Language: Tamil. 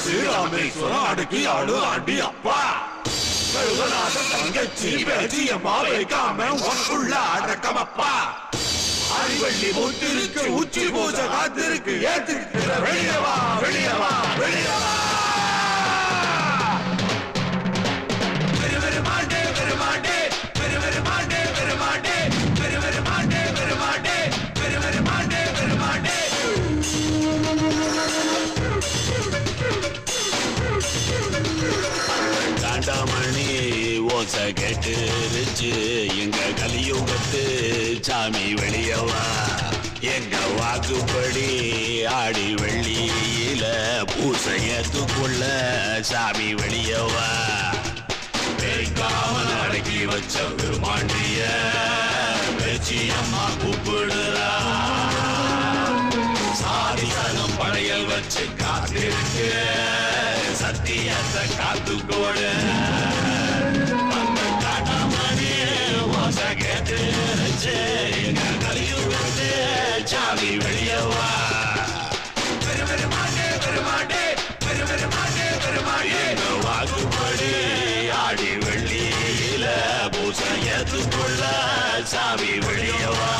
காசி ராமேஸ்வரம் அடுக்கி ஆடு ஆண்டி அப்பா கழுவநாதன் தங்கச்சி பேச்சி அம்மா வைக்காம உனக்குள்ள அடக்கமப்பா அறிவள்ளி மூத்திருக்கு உச்சி பூஜை காத்திருக்கு ஏத்திருக்கிற வெளியவா வெளியவா வெளியவா பெருமாண்டே பெருமாண்டே பெருமாண்டே பெருமாண்டே பெருமாண்டே பெருமாண்டே பெருமாண்டே பெருமாண்டே காண்டாமணி ஓசை கேட்டுருச்சு எங்க கலியுகத்து சாமி வெளியவா எங்க வாக்குப்படி ஆடி வெள்ளியில பூசையத்துக்குள்ள சாமி வெளியவா பேய்க்காமல் அடக்கி வச்ச பெருமாண்டிய பேச்சி அம்மா கூப்பிடுறா சாதிசனம் படையல் வச்சு காத்திருக்கு சத்தியத்தை காத்துக்கோட அந்த காட்டாமணி ஓசை கேட்டுருச்சு எங்க கலியுகத்து சாமி வெளியவா பெருமாண்டே பெருமாண்டே பெருமாண்டே பெருமாண்டே வாக்குப்படி ஆடி வெள்ளியில பூசையத்துக்குள்ள சாமி வெளியவா